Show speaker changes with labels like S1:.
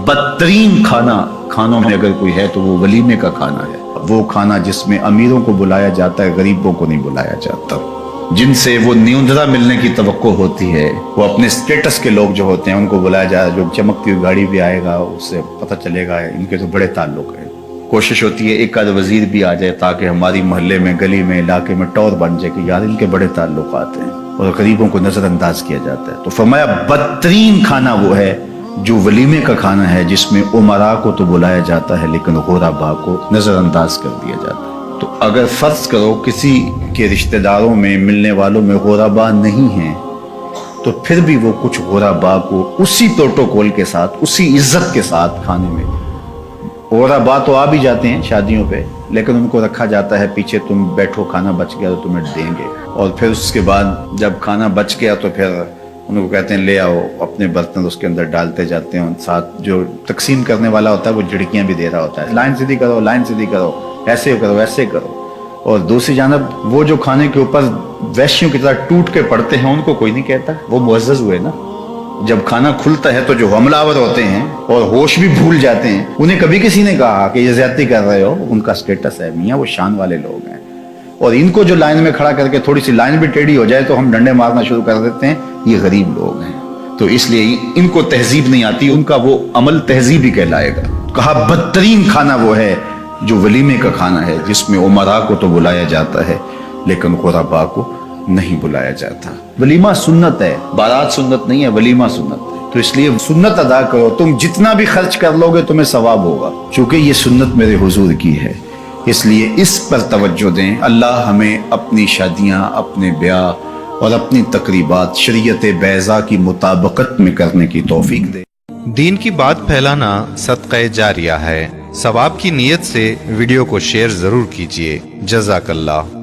S1: बदतरीन खानों में अगर कोई है तो वो वलीमे का खाना है। वो खाना जिसमें अमीरों को बुलाया जाता है, गरीबों को नहीं बुलाया जाता। जिनसे वो न्यूनता मिलने की तवक्को होती है, वो अपने स्टेटस के लोग जो होते हैं उनको बुलाया जाता है। जो चमकती हुई गाड़ी भी आएगा उससे पता चलेगा इनके तो बड़े ताल्लुक है। कोशिश होती है एक आध वजीर भी आ जाए ताकि हमारी मोहल्ले में, गली में, इलाके में टौर बन जाए कि यार इनके बड़े ताल्लुकात हैं, और गरीबों को नजरअंदाज किया जाता है। तो फरमाया बदतरीन खाना वो है जो वलीमे का खाना है, जिसमें उमरा को तो बुलाया जाता है लेकिन गुरबा को नजरअंदाज कर दिया जाता है। तो अगर फर्ज करो किसी के रिश्तेदारों में, मिलने वालों में गुरबा नहीं है, तो फिर भी वो कुछ गुरबा को उसी प्रोटोकॉल के साथ, उसी इज्जत के साथ खाने में, गुरबा तो आ भी जाते हैं शादियों पे, लेकिन उनको रखा जाता है पीछे, तुम बैठो, खाना बच गया तो तुम्हें देंगे। और फिर उसके बाद जब खाना बच गया तो फिर उनको कहते हैं ले आओ, अपने बर्तन उसके अंदर डालते जाते हैं। साथ जो तकसीम करने वाला होता है वो झिड़कियां भी दे रहा होता है, लाइन सीधी करो, लाइन सीधी करो, ऐसे करो, ऐसे करो। और दूसरी जानब वो जो खाने के ऊपर वैश्यों की तरह टूट के पड़ते हैं उनको कोई नहीं कहता, वो मुअज़्ज़ज़ हुए ना। जब खाना खुलता है तो जो हमलावर होते हैं और होश भी भूल जाते हैं, उन्हें कभी किसी ने कहा कि ये ज़्यादती कर रहे हो, उनका स्टेटस है मियाँ, वो शान वाले लोग हैं। और इनको जो लाइन में खड़ा करके थोड़ी सी लाइन भी टेढ़ी हो जाए तो हम डंडे मारना शुरू कर देते हैं, ये गरीब लोग हैं। तो इसलिए इनको तहजीब नहीं आती, उनका वो अमल तहजीब ही कहलाएगा। कहा बदतरीन खाना वो है जो वलीमे का खाना है, जिसमें उमरा को तो बुलाया जाता है लेकिन गुरबा को नहीं बुलाया जाता। वलीमा सुन्नत है, बारात सुन्नत नहीं है, वलीमा सुन्नत है। तो इसलिए सुन्नत अदा करो, तुम जितना भी खर्च कर लोगे तुम्हें सवाब होगा, क्योंकि ये सुन्नत मेरे हुजूर की है। इसलिए इस पर तवज्जो दें। अल्लाह हमें अपनी शादियां, अपने ब्याह और अपनी तकरीबात शरीयत बैज़ा की मुताबिकत में करने की तौफीक दे।
S2: दीन की बात फैलाना सदक़े जारिया है। सवाब की नीयत से वीडियो को शेयर जरूर कीजिए। जज़ाकल्लाह।